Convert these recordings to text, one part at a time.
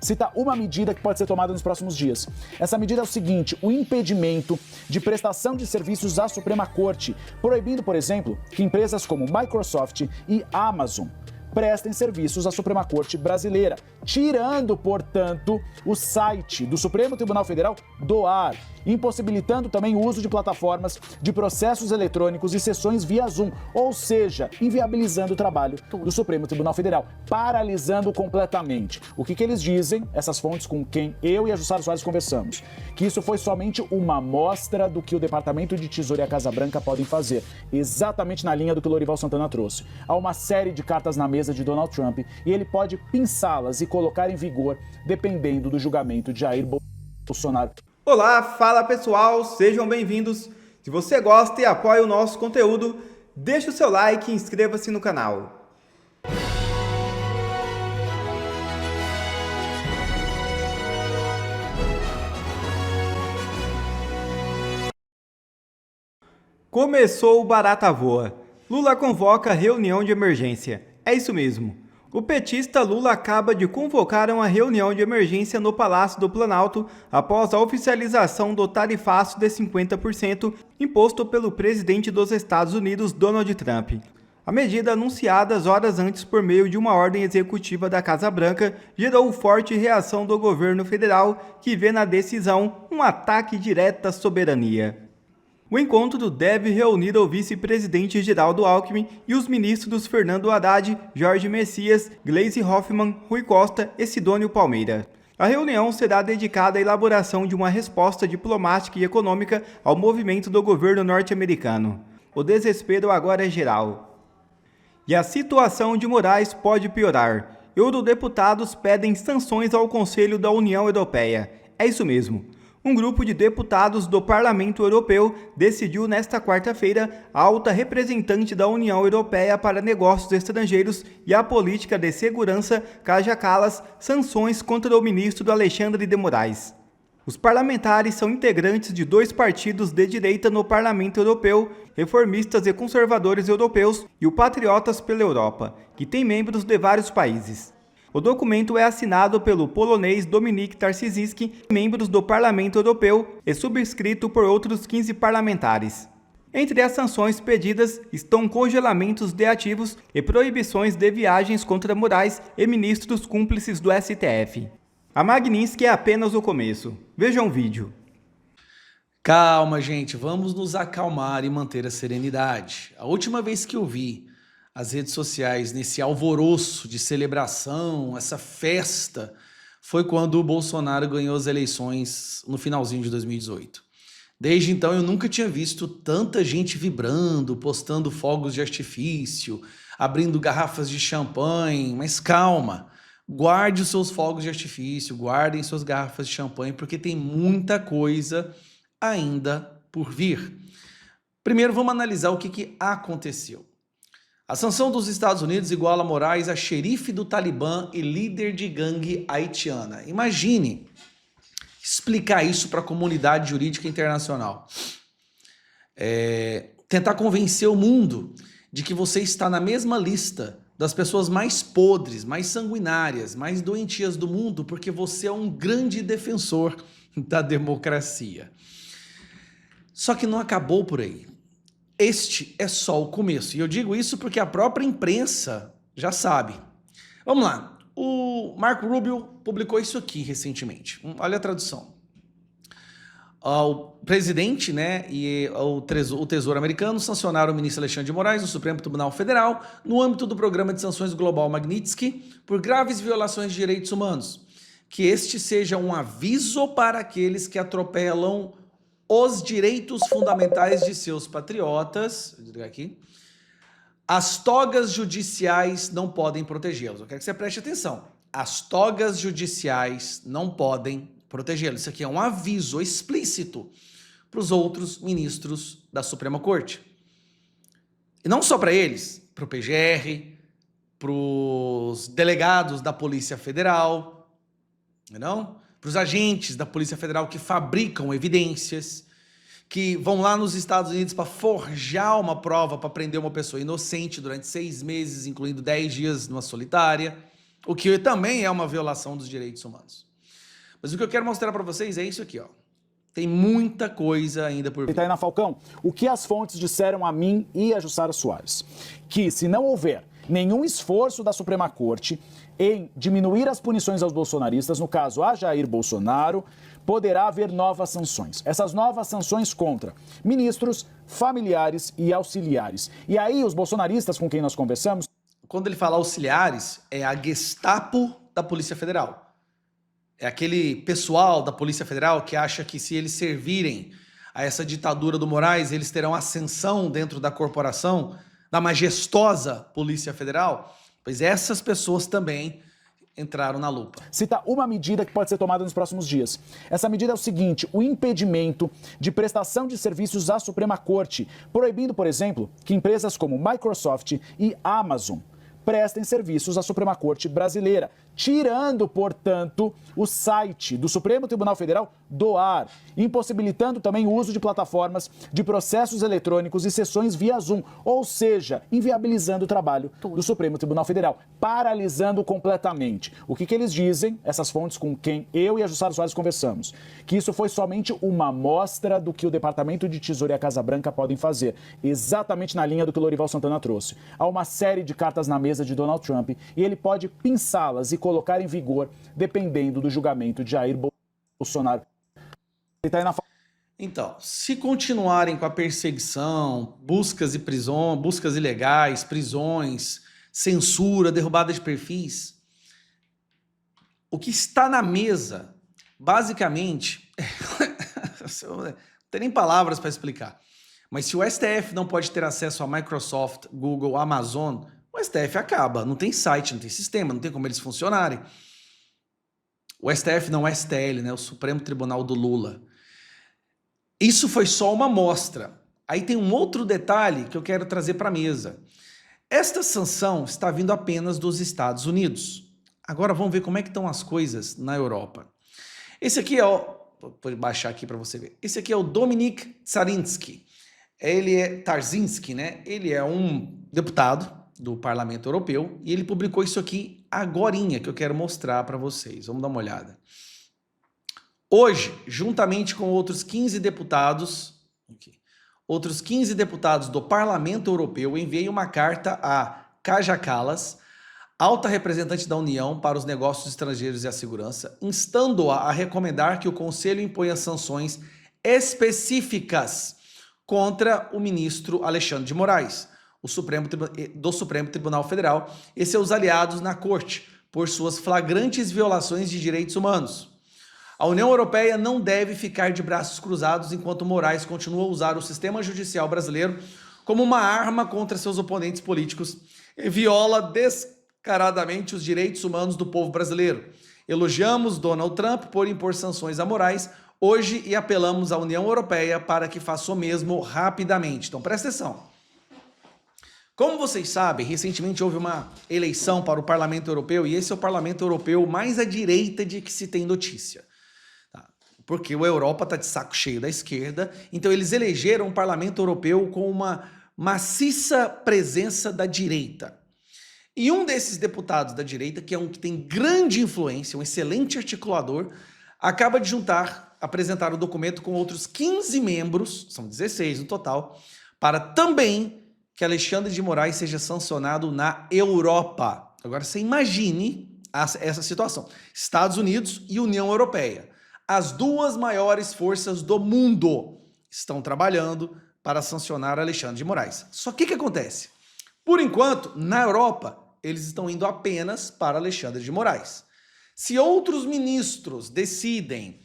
cita uma medida que pode ser tomada nos próximos dias. Essa medida é o seguinte: o impedimento de prestação de serviços à Suprema Corte, proibindo, por exemplo, que empresas como Microsoft e Amazon prestem serviços à Suprema Corte brasileira, tirando, portanto, o site do Supremo Tribunal Federal do ar, impossibilitando também o uso de plataformas de processos eletrônicos e sessões via Zoom, ou seja, inviabilizando o trabalho do Supremo Tribunal Federal, paralisando completamente. O que eles dizem, essas fontes com quem eu e a Jussara Soares conversamos, que isso foi somente uma amostra do que o Departamento de Tesouro e a Casa Branca podem fazer, exatamente na linha do que o Lorival Santana trouxe. Há uma série de cartas na mesa de Donald Trump e ele pode pinçá-las e colocar em vigor dependendo do julgamento de Jair Bolsonaro. Olá, fala pessoal, sejam bem-vindos. Se você gosta e apoia o nosso conteúdo, deixe o seu like e inscreva-se no canal. Começou o Barata Voa. Lula convoca reunião de emergência. É isso mesmo. O petista Lula acaba de convocar uma reunião de emergência no Palácio do Planalto após a oficialização do tarifaço de 50% imposto pelo presidente dos Estados Unidos, Donald Trump. A medida, anunciada horas antes por meio de uma ordem executiva da Casa Branca, gerou forte reação do governo federal, que vê na decisão um ataque direto à soberania. O encontro deve reunir o vice-presidente Geraldo Alckmin e os ministros Fernando Haddad, Jorge Messias, Gleisi Hoffmann, Rui Costa e Sidônio Palmeira. A reunião será dedicada à elaboração de uma resposta diplomática e econômica ao movimento do governo norte-americano. O desespero agora é geral. E a situação de Moraes pode piorar. Eurodeputados pedem sanções ao Conselho da União Europeia. É isso mesmo. Um grupo de deputados do Parlamento Europeu decidiu nesta quarta-feira a alta representante da União Europeia para Negócios Estrangeiros e a Política de Segurança, Kaja Kallas, sanções contra o ministro Alexandre de Moraes. Os parlamentares são integrantes de dois partidos de direita no Parlamento Europeu, Reformistas e Conservadores Europeus e o Patriotas pela Europa, que tem membros de vários países. O documento é assinado pelo polonês Dominik Tarczyński, membros do Parlamento Europeu, e subscrito por outros 15 parlamentares. Entre as sanções pedidas estão congelamentos de ativos e proibições de viagens contra Moraes e ministros cúmplices do STF. A Magnitsky é apenas o começo. Vejam o vídeo. Calma, gente, vamos nos acalmar e manter a serenidade. A última vez que eu vi as redes sociais nesse alvoroço de celebração, essa festa, foi quando o Bolsonaro ganhou as eleições no finalzinho de 2018. Desde então eu nunca tinha visto tanta gente vibrando, postando fogos de artifício, abrindo garrafas de champanhe, mas calma, guarde os seus fogos de artifício, guardem suas garrafas de champanhe, porque tem muita coisa ainda por vir. Primeiro vamos analisar o que aconteceu. A sanção dos Estados Unidos iguala Moraes a xerife do Talibã e líder de gangue haitiana. Imagine explicar isso para a comunidade jurídica internacional. Tentar convencer o mundo de que você está na mesma lista das pessoas mais podres, mais sanguinárias, mais doentias do mundo, porque você é um grande defensor da democracia. Só que não acabou por aí. Este é só o começo. E eu digo isso porque a própria imprensa já sabe. Vamos lá. O Marco Rubio publicou isso aqui recentemente. Olha a tradução. O presidente, e o Tesouro americano sancionaram o ministro Alexandre de Moraes no Supremo Tribunal Federal no âmbito do programa de sanções global Magnitsky por graves violações de direitos humanos. Que este seja um aviso para aqueles que atropelam os direitos fundamentais de seus patriotas. Vou desligar aqui. As togas judiciais não podem protegê-los. Eu quero que você preste atenção. As togas judiciais não podem protegê-los. Isso aqui é um aviso explícito para os outros ministros da Suprema Corte. E não só para eles, para o PGR, para os delegados da Polícia Federal, não? Para os agentes da Polícia Federal que fabricam evidências, que vão lá nos Estados Unidos para forjar uma prova para prender uma pessoa inocente durante 6 meses, incluindo 10 dias numa solitária. o que também é uma violação dos direitos humanos. Mas o que eu quero mostrar para vocês é isso aqui, ó. Tem muita coisa ainda por vir. Itaína Falcão, o que as fontes disseram a mim e a Jussara Soares? Que se não houver nenhum esforço da Suprema Corte em diminuir as punições aos bolsonaristas, no caso a Jair Bolsonaro, poderá haver novas sanções. Essas novas sanções contra ministros, familiares e auxiliares. E aí os bolsonaristas com quem nós conversamos... Quando ele fala auxiliares, é a Gestapo da Polícia Federal. É aquele pessoal da Polícia Federal que acha que se eles servirem a essa ditadura do Moraes, eles terão ascensão dentro da corporação, da majestosa Polícia Federal. Pois essas pessoas também entraram na lupa. Cita uma medida que pode ser tomada nos próximos dias. Essa medida é o seguinte: o impedimento de prestação de serviços à Suprema Corte, proibindo, por exemplo, que empresas como Microsoft e Amazon prestem serviços à Suprema Corte brasileira, tirando, portanto, o site do Supremo Tribunal Federal do ar, impossibilitando também o uso de plataformas de processos eletrônicos e sessões via Zoom, ou seja, inviabilizando o trabalho do Supremo Tribunal Federal, paralisando completamente. O que eles dizem, essas fontes com quem eu e a Jussara Soares conversamos? Que isso foi somente uma amostra do que o Departamento de Tesouro e a Casa Branca podem fazer, exatamente na linha do que o Lorival Santana trouxe. Há uma série de cartas na mesa de Donald Trump e ele pode pinçá-las e colocar em vigor dependendo do julgamento de Jair Bolsonaro. Então, se continuarem com a perseguição, buscas e prisões, buscas ilegais, prisões, censura, derrubada de perfis, o que está na mesa, basicamente, não tem nem palavras para explicar, mas se o STF não pode ter acesso a Microsoft, Google, Amazon, o STF acaba, não tem site, não tem sistema, não tem como eles funcionarem. O STF não é STL, né? O Supremo Tribunal do Lula. Isso foi só uma amostra. Aí tem um outro detalhe que eu quero trazer para a mesa. Esta sanção está vindo apenas dos Estados Unidos. Agora vamos ver como é que estão as coisas na Europa. Esse aqui é o... Vou baixar aqui para você ver. Esse aqui é o Dominik Tarzinski. Tarzinski, né? Ele é um deputado do Parlamento Europeu e ele publicou isso aqui agorinha, que eu quero mostrar para vocês. Vamos dar uma olhada. Hoje, juntamente com outros 15 deputados do Parlamento Europeu, enviei uma carta a Kaja Kallas, alta representante da União para os Negócios Estrangeiros e a Segurança, instando-a a recomendar que o Conselho imponha sanções específicas contra o ministro Alexandre de Moraes, do Supremo Tribunal Federal, e seus aliados na Corte, por suas flagrantes violações de direitos humanos. A União Europeia não deve ficar de braços cruzados enquanto Moraes continua a usar o sistema judicial brasileiro como uma arma contra seus oponentes políticos e viola descaradamente os direitos humanos do povo brasileiro. Elogiamos Donald Trump por impor sanções a Moraes hoje e apelamos à União Europeia para que faça o mesmo rapidamente. Então presta atenção. Como vocês sabem, recentemente houve uma eleição para o Parlamento Europeu e esse é o Parlamento Europeu mais à direita de que se tem notícia. Tá? Porque a Europa está de saco cheio da esquerda, então eles elegeram um Parlamento Europeu com uma maciça presença da direita. E um desses deputados da direita, que é um que tem grande influência, um excelente articulador, acaba de apresentar o documento com outros 15 membros, são 16 no total, para também que Alexandre de Moraes seja sancionado na Europa. Agora você imagine essa situação. Estados Unidos e União Europeia. As duas maiores forças do mundo estão trabalhando para sancionar Alexandre de Moraes. Só que o que acontece? Por enquanto, na Europa, eles estão indo apenas para Alexandre de Moraes. Se outros ministros decidem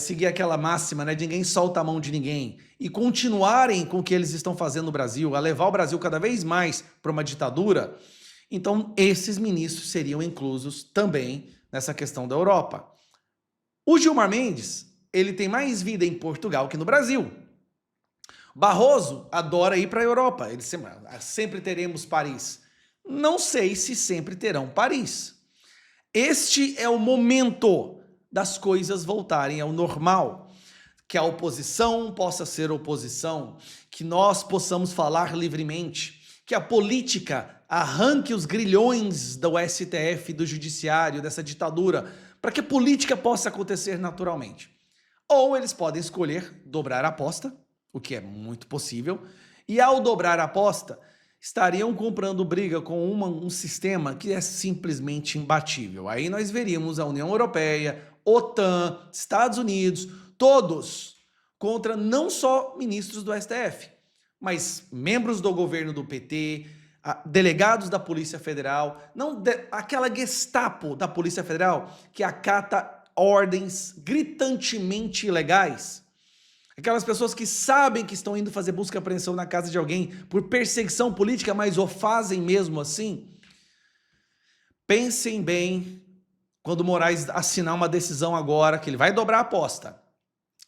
seguir aquela máxima, né, de ninguém solta a mão de ninguém, e continuarem com o que eles estão fazendo no Brasil, a levar o Brasil cada vez mais para uma ditadura, então esses ministros seriam inclusos também nessa questão da Europa. O Gilmar Mendes, ele tem mais vida em Portugal que no Brasil. Barroso adora ir para a Europa, ele sempre teremos Paris. Não sei se sempre terão Paris. Este é o momento das coisas voltarem ao normal, que a oposição possa ser oposição, que nós possamos falar livremente, que a política arranque os grilhões do STF, do judiciário, dessa ditadura, para que a política possa acontecer naturalmente. Ou eles podem escolher dobrar a aposta, o que é muito possível, e ao dobrar a aposta, estariam comprando briga com um sistema que é simplesmente imbatível. Aí nós veríamos a União Europeia, OTAN, Estados Unidos, todos contra não só ministros do STF, mas membros do governo do PT, delegados da Polícia Federal, aquela Gestapo da Polícia Federal que acata ordens gritantemente ilegais. Aquelas pessoas que sabem que estão indo fazer busca e apreensão na casa de alguém por perseguição política, mas o fazem mesmo assim. Pensem bem quando Moraes assinar uma decisão agora, que ele vai dobrar a aposta.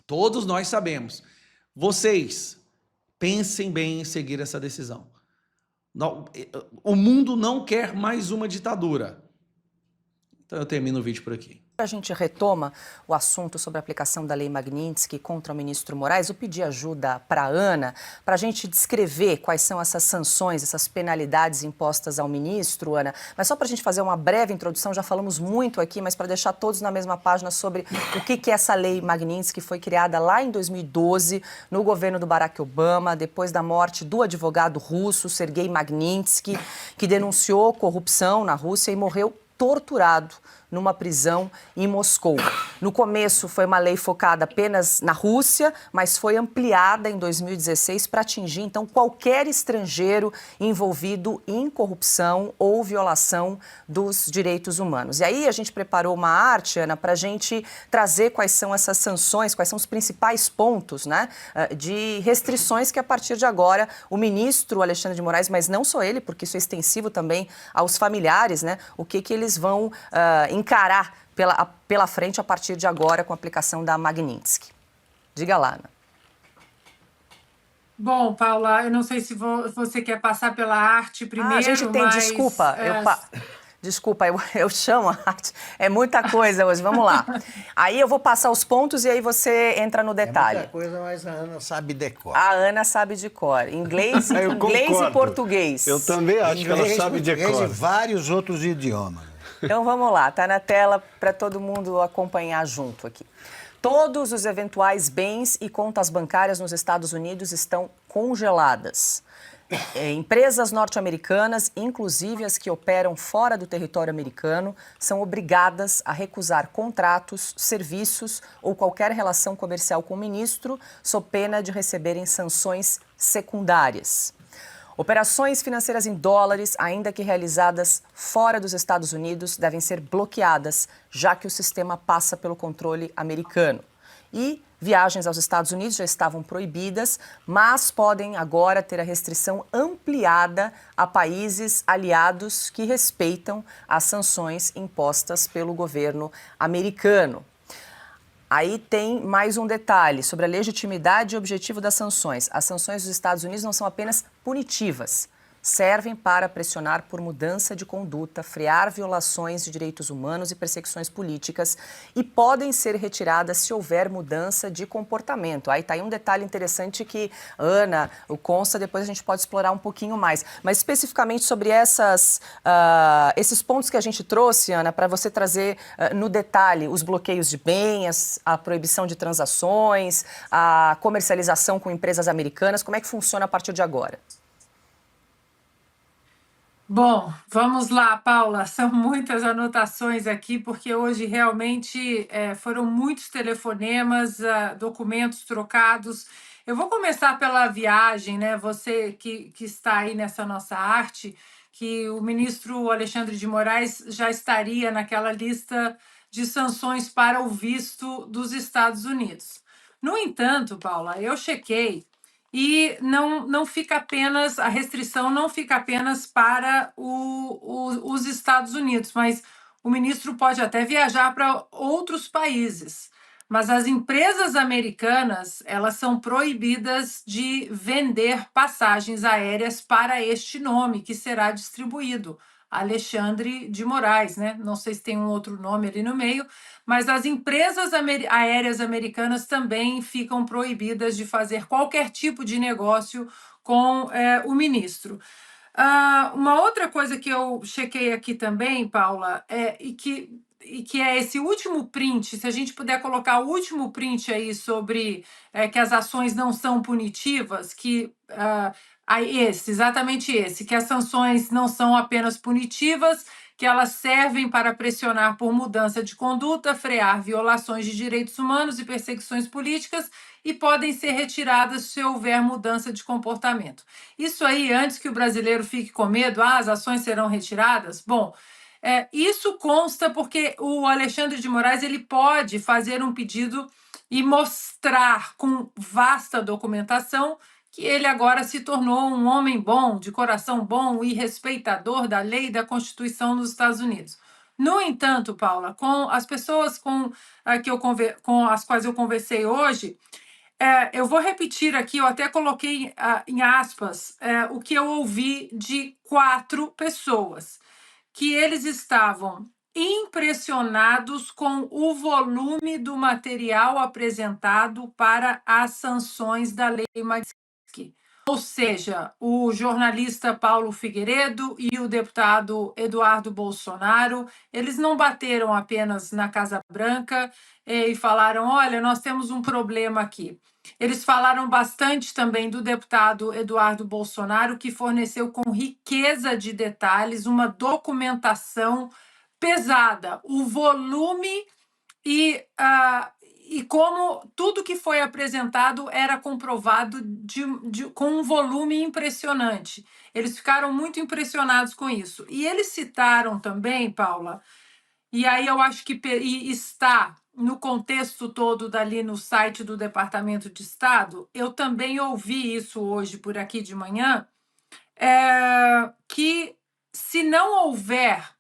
Todos nós sabemos. Vocês, pensem bem em seguir essa decisão. O mundo não quer mais uma ditadura. Então eu termino o vídeo por aqui. A gente retoma o assunto sobre a aplicação da Lei Magnitsky contra o ministro Moraes. Eu pedi ajuda para a Ana, para a gente descrever quais são essas sanções, essas penalidades impostas ao ministro, Ana. Mas só para a gente fazer uma breve introdução, já falamos muito aqui, mas para deixar todos na mesma página sobre o que é essa Lei Magnitsky, que foi criada lá em 2012, no governo do Barack Obama, depois da morte do advogado russo Sergei Magnitsky, que denunciou corrupção na Rússia e morreu torturado numa prisão em Moscou. No começo foi uma lei focada apenas na Rússia, mas foi ampliada em 2016 para atingir, então, qualquer estrangeiro envolvido em corrupção ou violação dos direitos humanos. E aí a gente preparou uma arte, Ana, para a gente trazer quais são essas sanções, quais são os principais pontos, né, de restrições que a partir de agora o ministro Alexandre de Moraes, mas não só ele, porque isso é extensivo também aos familiares, né, o que eles vão encarar pela frente a partir de agora com a aplicação da Magnitsky. Diga lá, Ana. Bom, Paula, eu não sei se você quer passar pela arte primeiro, a gente tem, mas... desculpa, desculpa, eu chamo a arte, é muita coisa hoje, vamos lá. Aí eu vou passar os pontos e aí você entra no detalhe. É muita coisa, mas a Ana sabe de cor. A Ana sabe de cor, inglês e português. Eu também acho que ela sabe de cor. E vários outros idiomas. Então vamos lá, tá na tela para todo mundo acompanhar junto aqui. Todos os eventuais bens e contas bancárias nos Estados Unidos estão congeladas. Empresas norte-americanas, inclusive as que operam fora do território americano, são obrigadas a recusar contratos, serviços ou qualquer relação comercial com o ministro, sob pena de receberem sanções secundárias. Operações financeiras em dólares, ainda que realizadas fora dos Estados Unidos, devem ser bloqueadas, já que o sistema passa pelo controle americano. E viagens aos Estados Unidos já estavam proibidas, mas podem agora ter a restrição ampliada a países aliados que respeitam as sanções impostas pelo governo americano. Aí tem mais um detalhe sobre a legitimidade e objetivo das sanções. As sanções dos Estados Unidos não são apenas punitivas, servem para pressionar por mudança de conduta, frear violações de direitos humanos e perseguições políticas e podem ser retiradas se houver mudança de comportamento. Aí está aí um detalhe interessante que, Ana, o consta, depois a gente pode explorar um pouquinho mais. Mas especificamente sobre esses pontos que a gente trouxe, Ana, para você trazer no detalhe os bloqueios de bens, a proibição de transações, a comercialização com empresas americanas, como é que funciona a partir de agora? Bom, vamos lá, Paula. São muitas anotações aqui, porque hoje realmente foram muitos telefonemas, documentos trocados. Eu vou começar pela viagem, né? Você que está aí nessa nossa arte, que o ministro Alexandre de Moraes já estaria naquela lista de sanções para o visto dos Estados Unidos. No entanto, Paula, eu chequei. E não fica apenas, a restrição não fica apenas para os Estados Unidos, mas o ministro pode até viajar para outros países. Mas as empresas americanas, elas são proibidas de vender passagens aéreas para este nome, que será distribuído, Alexandre de Moraes, né? Não sei se tem um outro nome ali no meio, mas as empresas aéreas americanas também ficam proibidas de fazer qualquer tipo de negócio com o ministro. Uma outra coisa que eu chequei aqui também, Paula, e que é esse último print, se a gente puder colocar o último print aí sobre que as ações não são punitivas, exatamente esse, que as sanções não são apenas punitivas, que elas servem para pressionar por mudança de conduta, frear violações de direitos humanos e perseguições políticas e podem ser retiradas se houver mudança de comportamento. Isso aí, antes que o brasileiro fique com medo, as ações serão retiradas? Bom, isso consta porque o Alexandre de Moraes ele pode fazer um pedido e mostrar com vasta documentação que ele agora se tornou um homem bom, de coração bom e respeitador da lei e da Constituição dos Estados Unidos. No entanto, Paula, com as pessoas com as quais eu conversei hoje, eu vou repetir aqui, eu até coloquei em aspas o que eu ouvi de 4 pessoas, que eles estavam impressionados com o volume do material apresentado para as sanções da Lei Magnitsky. Ou seja, o jornalista Paulo Figueiredo e o deputado Eduardo Bolsonaro, eles não bateram apenas na Casa Branca e falaram, olha, nós temos um problema aqui. Eles falaram bastante também do deputado Eduardo Bolsonaro, que forneceu com riqueza de detalhes uma documentação pesada, o volume e como tudo que foi apresentado era comprovado com um volume impressionante. Eles ficaram muito impressionados com isso. E eles citaram também, Paula, e aí eu acho que está no contexto todo dali no site do Departamento de Estado, eu também ouvi isso hoje por aqui de manhã, que se não houver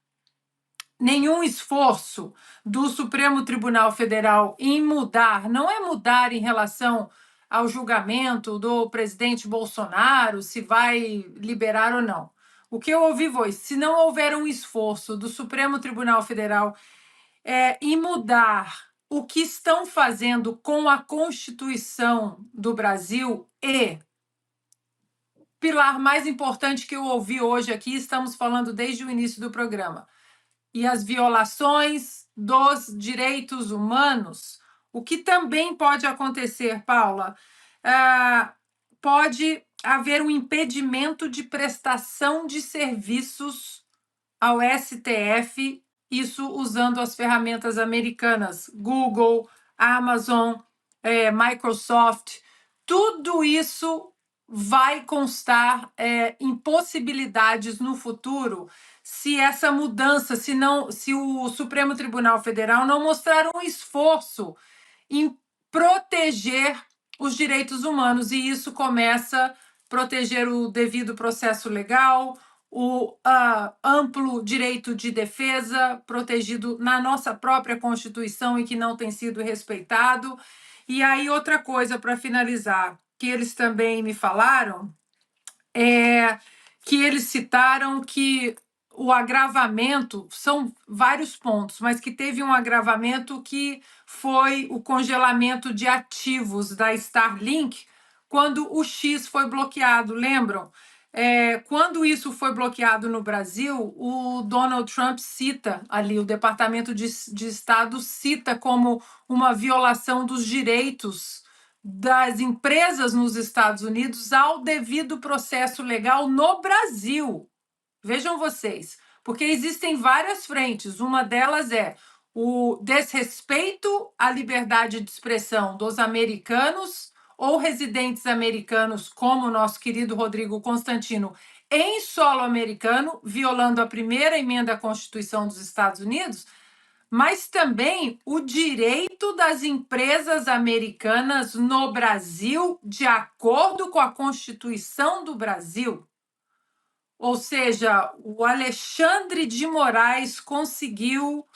nenhum esforço do Supremo Tribunal Federal em mudar, não é mudar em relação ao julgamento do presidente Bolsonaro, se vai liberar ou não. O que eu ouvi foi, se não houver um esforço do Supremo Tribunal Federal em mudar o que estão fazendo com a Constituição do Brasil e pilar mais importante que eu ouvi hoje aqui, estamos falando desde o início do programa, e as violações dos direitos humanos, o que também pode acontecer, Paula, pode haver um impedimento de prestação de serviços ao STF, isso usando as ferramentas americanas, Google, Amazon, Microsoft, tudo isso vai constar em possibilidades no futuro se essa mudança, se o Supremo Tribunal Federal não mostrar um esforço em proteger os direitos humanos, e isso começa a proteger o devido processo legal, o amplo direito de defesa protegido na nossa própria Constituição e que não tem sido respeitado. E aí outra coisa para finalizar, que eles também me falaram, que eles citaram que o agravamento, são vários pontos, mas que teve um agravamento que foi o congelamento de ativos da Starlink quando o X foi bloqueado, lembram? Quando isso foi bloqueado no Brasil, o Donald Trump cita ali, o Departamento de Estado cita como uma violação dos direitos das empresas nos Estados Unidos ao devido processo legal no Brasil. Vejam vocês, porque existem várias frentes. Uma delas é o desrespeito à liberdade de expressão dos americanos ou residentes americanos, como o nosso querido Rodrigo Constantino, em solo americano, violando a primeira emenda à Constituição dos Estados Unidos, mas também o direito das empresas americanas no Brasil, de acordo com a Constituição do Brasil. Ou seja, o Alexandre de Moraes conseguiu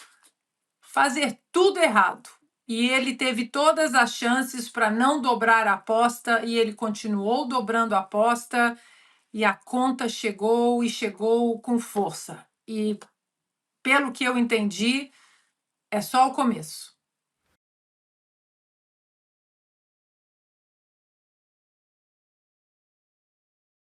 fazer tudo errado. E ele teve todas as chances para não dobrar a aposta, e ele continuou dobrando a aposta, e a conta chegou e chegou com força. E, pelo que eu entendi, é só o começo.